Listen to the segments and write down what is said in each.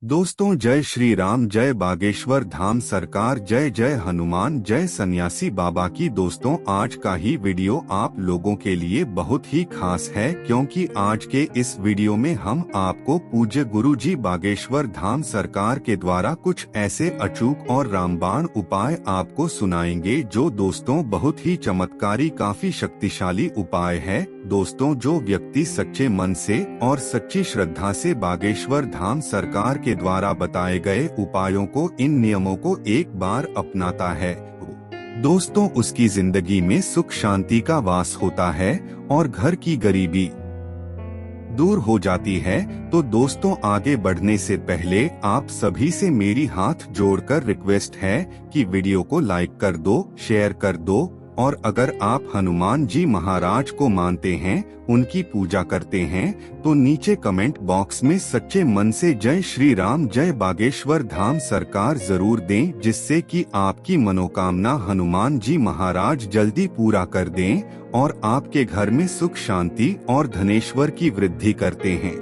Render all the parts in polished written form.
दोस्तों, जय श्री राम, जय बागेश्वर धाम सरकार, जय जय हनुमान, जय सन्यासी बाबा की। दोस्तों, आज का ही वीडियो आप लोगों के लिए बहुत ही खास है, क्योंकि आज के इस वीडियो में हम आपको पूज्य गुरु जी बागेश्वर धाम सरकार के द्वारा कुछ ऐसे अचूक और रामबाण उपाय आपको सुनाएंगे, जो दोस्तों बहुत ही चमत्कारी, काफी शक्तिशाली उपाय है। दोस्तों, जो व्यक्ति सच्चे मन से और सच्ची श्रद्धा से बागेश्वर धाम सरकार के द्वारा बताए गए उपायों को, इन नियमों को एक बार अपनाता है, दोस्तों उसकी जिंदगी में सुख शांति का वास होता है और घर की गरीबी दूर हो जाती है। तो दोस्तों, आगे बढ़ने से पहले आप सभी से मेरी हाथ जोड़कर रिक्वेस्ट है कि वीडियो को लाइक कर दो, शेयर कर दो, और अगर आप हनुमान जी महाराज को मानते हैं, उनकी पूजा करते हैं, तो नीचे कमेंट बॉक्स में सच्चे मन से जय श्री राम, जय बागेश्वर धाम सरकार जरूर दें, जिससे कि आपकी मनोकामना हनुमान जी महाराज जल्दी पूरा कर दें और आपके घर में सुख शांति और धनेश्वर की वृद्धि करते हैं।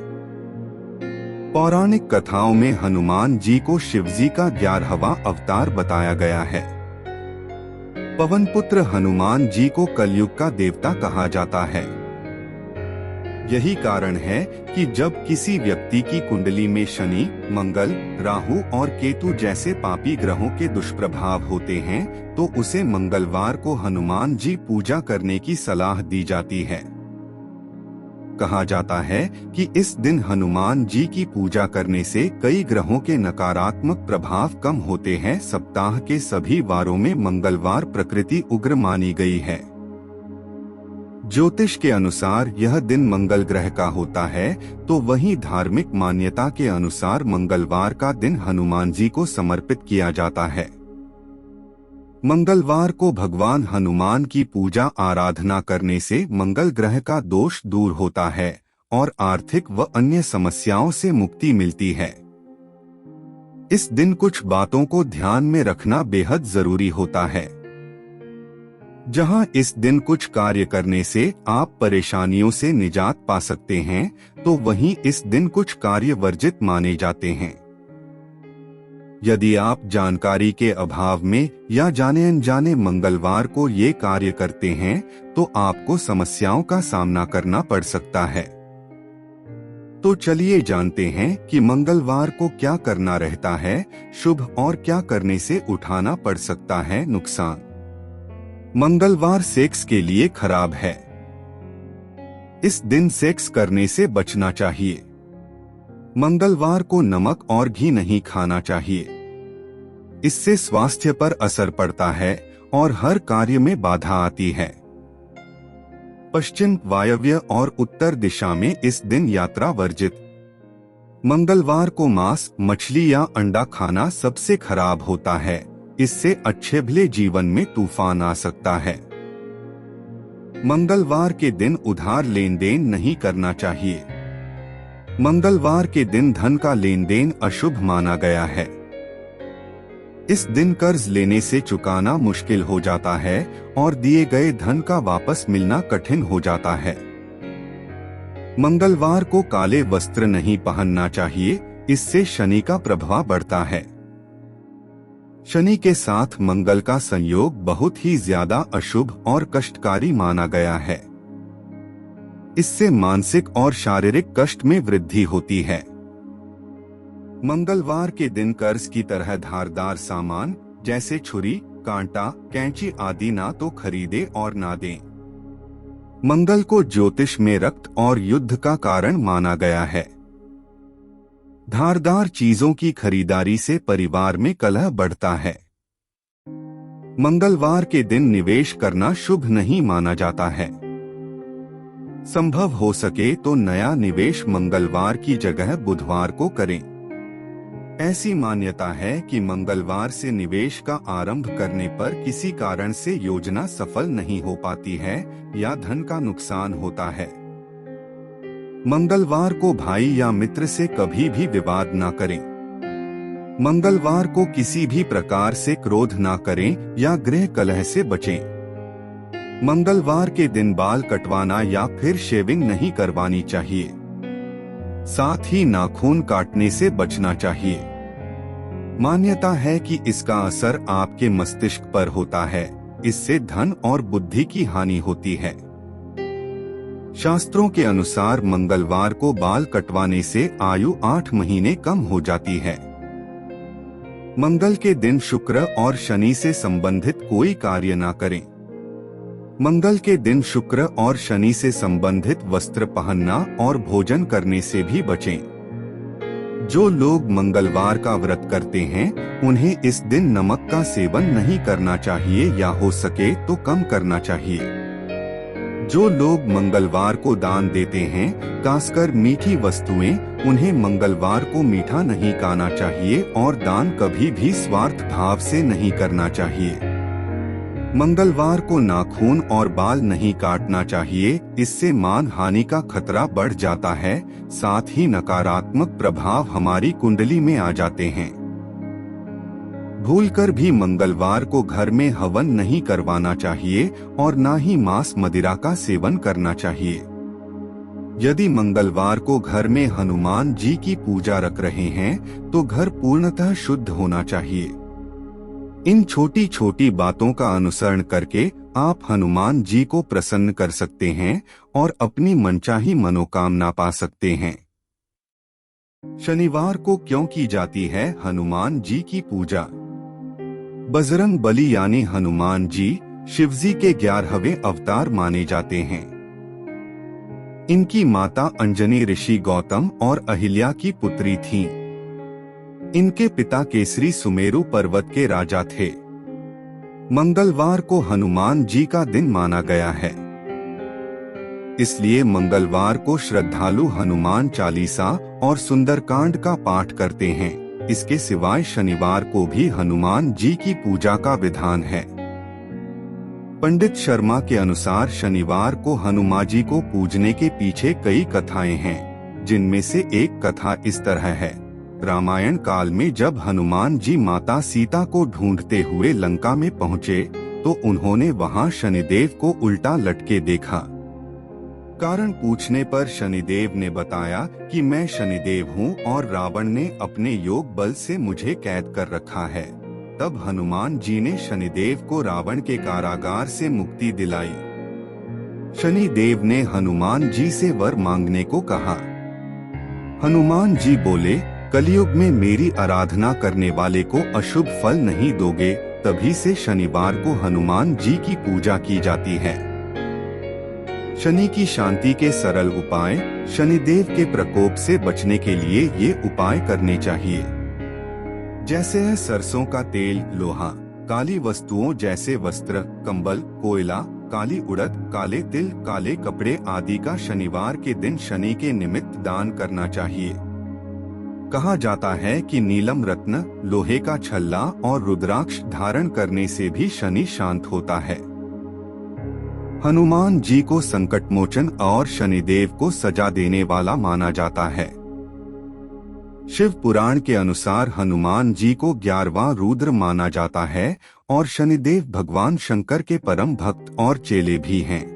पौराणिक कथाओं में हनुमान जी को शिवजी का 11वां अवतार बताया गया है। पवन पुत्र हनुमान जी को कलयुग का देवता कहा जाता है। यही कारण है कि जब किसी व्यक्ति की कुंडली में शनि, मंगल, राहु और केतु जैसे पापी ग्रहों के दुष्प्रभाव होते हैं, तो उसे मंगलवार को हनुमान जी पूजा करने की सलाह दी जाती है। कहा जाता है कि इस दिन हनुमान जी की पूजा करने से कई ग्रहों के नकारात्मक प्रभाव कम होते हैं। सप्ताह के सभी वारों में मंगलवार प्रकृति उग्र मानी गई है। ज्योतिष के अनुसार यह दिन मंगल ग्रह का होता है, तो वहीं धार्मिक मान्यता के अनुसार मंगलवार का दिन हनुमान जी को समर्पित किया जाता है। मंगलवार को भगवान हनुमान की पूजा आराधना करने से मंगल ग्रह का दोष दूर होता है और आर्थिक व अन्य समस्याओं से मुक्ति मिलती है। इस दिन कुछ बातों को ध्यान में रखना बेहद जरूरी होता है। जहां इस दिन कुछ कार्य करने से आप परेशानियों से निजात पा सकते हैं, तो वहीं इस दिन कुछ कार्य वर्जित माने जाते हैं। यदि आप जानकारी के अभाव में या जाने अनजाने मंगलवार को ये कार्य करते हैं, तो आपको समस्याओं का सामना करना पड़ सकता है। तो चलिए जानते हैं कि मंगलवार को क्या करना रहता है शुभ और क्या करने से उठाना पड़ सकता है नुकसान। मंगलवार सेक्स के लिए खराब है। इस दिन सेक्स करने से बचना चाहिए। मंगलवार को नमक और घी नहीं खाना चाहिए। इससे स्वास्थ्य पर असर पड़ता है और हर कार्य में बाधा आती है। पश्चिम, वायव्य और उत्तर दिशा में इस दिन यात्रा वर्जित। मंगलवार को मांस, मछली या अंडा खाना सबसे खराब होता है। इससे अच्छे भले जीवन में तूफान आ सकता है। मंगलवार के दिन उधार लेन देन नहीं करना चाहिए। मंगलवार के दिन धन का लेन देन अशुभ माना गया है। इस दिन कर्ज लेने से चुकाना मुश्किल हो जाता है और दिए गए धन का वापस मिलना कठिन हो जाता है। मंगलवार को काले वस्त्र नहीं पहनना चाहिए, इससे शनि का प्रभाव बढ़ता है। शनि के साथ मंगल का संयोग बहुत ही ज्यादा अशुभ और कष्टकारी माना गया है। इससे मानसिक और शारीरिक कष्ट में वृद्धि होती है। मंगलवार के दिन कर्ज की तरह धारदार सामान जैसे छुरी, कांटा, कैंची आदि ना तो खरीदे और ना दें। मंगल को ज्योतिष में रक्त और युद्ध का कारण माना गया है। धारदार चीजों की खरीदारी से परिवार में कलह बढ़ता है। मंगलवार के दिन निवेश करना शुभ नहीं माना जाता है। संभव हो सके तो नया निवेश मंगलवार की जगह बुधवार को करें। ऐसी मान्यता है कि मंगलवार से निवेश का आरंभ करने पर किसी कारण से योजना सफल नहीं हो पाती है या धन का नुकसान होता है। मंगलवार को भाई या मित्र से कभी भी विवाद ना करें। मंगलवार को किसी भी प्रकार से क्रोध ना करें या गृह कलह से बचें। मंगलवार के दिन बाल कटवाना या फिर शेविंग नहीं करवानी चाहिए। साथ ही नाखून काटने से बचना चाहिए। मान्यता है कि इसका असर आपके मस्तिष्क पर होता है, इससे धन और बुद्धि की हानि होती है। शास्त्रों के अनुसार मंगलवार को बाल कटवाने से आयु 8 महीने कम हो जाती है। मंगल के दिन शुक्र और शनि से संबंधित कोई कार्य ना करें। मंगल के दिन शुक्र और शनि से संबंधित वस्त्र पहनना और भोजन करने से भी बचें। जो लोग मंगलवार का व्रत करते हैं, उन्हें इस दिन नमक का सेवन नहीं करना चाहिए या हो सके तो कम करना चाहिए। जो लोग मंगलवार को दान देते हैं, खासकर मीठी वस्तुएं, उन्हें मंगलवार को मीठा नहीं खाना चाहिए और दान कभी भी स्वार्थ भाव से नहीं करना चाहिए। मंगलवार को नाखून और बाल नहीं काटना चाहिए, इससे मान हानि का खतरा बढ़ जाता है। साथ ही नकारात्मक प्रभाव हमारी कुंडली में आ जाते हैं। भूलकर भी मंगलवार को घर में हवन नहीं करवाना चाहिए और ना ही मांस मदिरा का सेवन करना चाहिए। यदि मंगलवार को घर में हनुमान जी की पूजा रख रहे हैं, तो घर पूर्णतः शुद्ध होना चाहिए। इन छोटी छोटी बातों का अनुसरण करके आप हनुमान जी को प्रसन्न कर सकते हैं और अपनी मनचाही मनोकामना पा सकते हैं। शनिवार को क्यों की जाती है हनुमान जी की पूजा? बजरंग बली यानी हनुमान जी शिवजी के 11वें अवतार माने जाते हैं। इनकी माता अंजनी ऋषि गौतम और अहिल्या की पुत्री थीं। इनके पिता केसरी सुमेरु पर्वत के राजा थे। मंगलवार को हनुमान जी का दिन माना गया है, इसलिए मंगलवार को श्रद्धालु हनुमान चालीसा और सुंदरकांड का पाठ करते हैं। इसके सिवाय शनिवार को भी हनुमान जी की पूजा का विधान है। पंडित शर्मा के अनुसार शनिवार को हनुमान जी को पूजने के पीछे कई कथाएं हैं, जिनमें से एक कथा इस तरह है। रामायण काल में जब हनुमान जी माता सीता को ढूंढते हुए लंका में पहुँचे, तो उन्होंने वहां शनिदेव को उल्टा लटके देखा। कारण पूछने पर शनिदेव ने बताया कि मैं शनिदेव हूँ और रावण ने अपने योग बल से मुझे कैद कर रखा है। तब हनुमान जी ने शनिदेव को रावण के कारागार से मुक्ति दिलाई। शनिदेव ने हनुमान जी से वर मांगने को कहा। हनुमान जी बोले, कलयुग में मेरी आराधना करने वाले को अशुभ फल नहीं दोगे। तभी से शनिवार को हनुमान जी की पूजा की जाती है। शनि की शांति के सरल उपाय। शनिदेव के प्रकोप से बचने के लिए ये उपाय करने चाहिए, जैसे है सरसों का तेल, लोहा, काली वस्तुओं जैसे वस्त्र, कंबल, कोयला, काली उड़द, काले तिल, काले कपड़े आदि का शनिवार के दिन शनि के निमित्त दान करना चाहिए। कहा जाता है कि नीलम रत्न, लोहे का छल्ला और रुद्राक्ष धारण करने से भी शनि शांत होता है। हनुमान जी को संकट मोचन और शनिदेव को सजा देने वाला माना जाता है। शिव पुराण के अनुसार हनुमान जी को 11वां रुद्र माना जाता है और शनिदेव भगवान शंकर के परम भक्त और चेले भी हैं।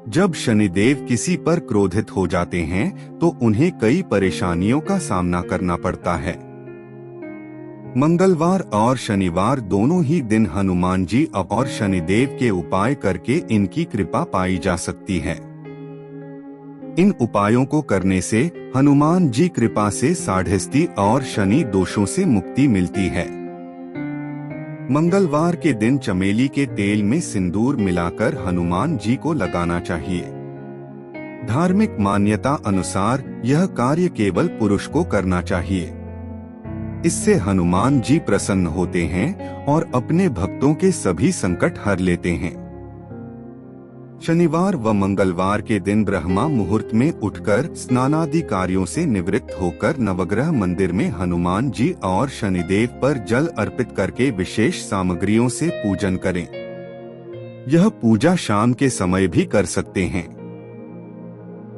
जब शनिदेव किसी पर क्रोधित हो जाते हैं, तो उन्हें कई परेशानियों का सामना करना पड़ता है। मंगलवार और शनिवार दोनों ही दिन हनुमान जी और शनिदेव के उपाय करके इनकी कृपा पाई जा सकती है। इन उपायों को करने से हनुमान जी कृपा से साढ़स्ती और शनि दोषों से मुक्ति मिलती है। मंगलवार के दिन चमेली के तेल में सिंदूर मिलाकर हनुमान जी को लगाना चाहिए। धार्मिक मान्यता अनुसार यह कार्य केवल पुरुष को करना चाहिए। इससे हनुमान जी प्रसन्न होते हैं और अपने भक्तों के सभी संकट हर लेते हैं। शनिवार व मंगलवार के दिन ब्रह्मा मुहूर्त में उठकर स्नानादि कार्यों से निवृत्त होकर नवग्रह मंदिर में हनुमान जी और शनिदेव पर जल अर्पित करके विशेष सामग्रियों से पूजन करें। यह पूजा शाम के समय भी कर सकते हैं।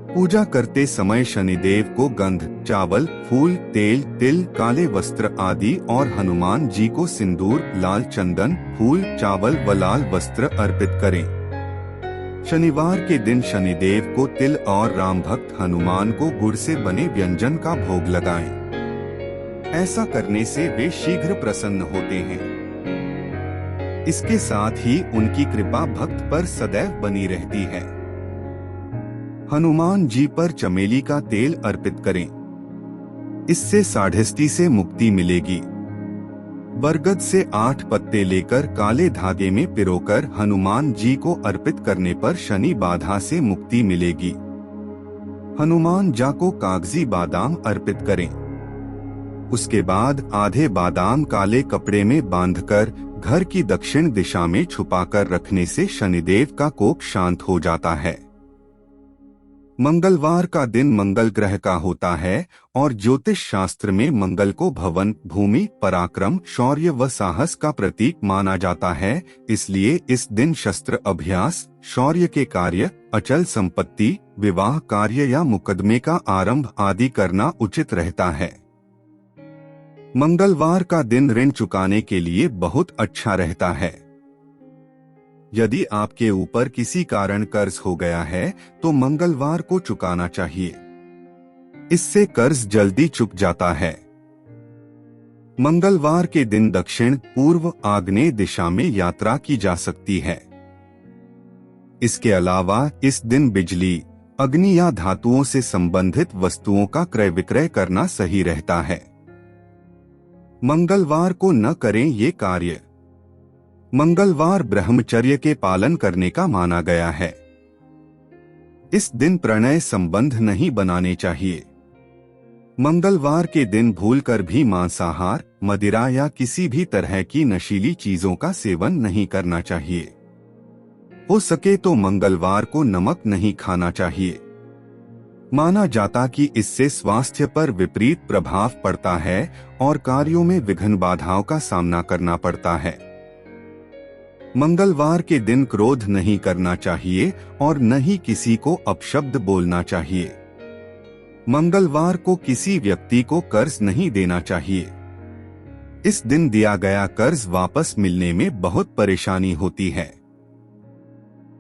पूजा करते समय शनिदेव को गंध, चावल, फूल, तेल, तिल, काले वस्त्र आदि और हनुमान जी को सिंदूर, लाल चंदन, फूल, चावल व लाल वस्त्र अर्पित करें। शनिवार के दिन शनिदेव को तिल और राम भक्त हनुमान को गुड़ से बने व्यंजन का भोग लगाएं। ऐसा करने से वे शीघ्र प्रसन्न होते हैं। इसके साथ ही उनकी कृपा भक्त पर सदैव बनी रहती है। हनुमान जी पर चमेली का तेल अर्पित करें। इससे साढ़स्ती से मुक्ति मिलेगी। बरगद से 8 पत्ते लेकर काले धागे में पिरोकर हनुमान जी को अर्पित करने पर शनि बाधा से मुक्ति मिलेगी। हनुमान जी को कागजी बादाम अर्पित करें। उसके बाद आधे बादाम काले कपड़े में बांधकर घर की दक्षिण दिशा में छुपाकर रखने से शनिदेव का कोप शांत हो जाता है। मंगलवार का दिन मंगल ग्रह का होता है और ज्योतिष शास्त्र में मंगल को भवन, भूमि, पराक्रम, शौर्य व साहस का प्रतीक माना जाता है। इसलिए इस दिन शस्त्र अभ्यास, शौर्य के कार्य, अचल संपत्ति, विवाह कार्य या मुकदमे का आरंभ आदि करना उचित रहता है। मंगलवार का दिन ऋण चुकाने के लिए बहुत अच्छा रहता है। यदि आपके ऊपर किसी कारण कर्ज हो गया है तो मंगलवार को चुकाना चाहिए। इससे कर्ज जल्दी चुक जाता है। मंगलवार के दिन दक्षिण, पूर्व, आग्नेय दिशा में यात्रा की जा सकती है। इसके अलावा इस दिन बिजली, अग्नि या धातुओं से संबंधित वस्तुओं का क्रय विक्रय करना सही रहता है। मंगलवार को न करें ये कार्य। मंगलवार ब्रह्मचर्य के पालन करने का माना गया है। इस दिन प्रणय संबंध नहीं बनाने चाहिए। मंगलवार के दिन भूलकर भी मांसाहार, मदिरा या किसी भी तरह की नशीली चीजों का सेवन नहीं करना चाहिए। हो सके तो मंगलवार को नमक नहीं खाना चाहिए। माना जाता कि इससे स्वास्थ्य पर विपरीत प्रभाव पड़ता है और कार्यों में विघ्न बाधाओं का सामना करना पड़ता है। मंगलवार के दिन क्रोध नहीं करना चाहिए और न ही किसी को अपशब्द बोलना चाहिए। मंगलवार को किसी व्यक्ति को कर्ज नहीं देना चाहिए। इस दिन दिया गया कर्ज वापस मिलने में बहुत परेशानी होती है।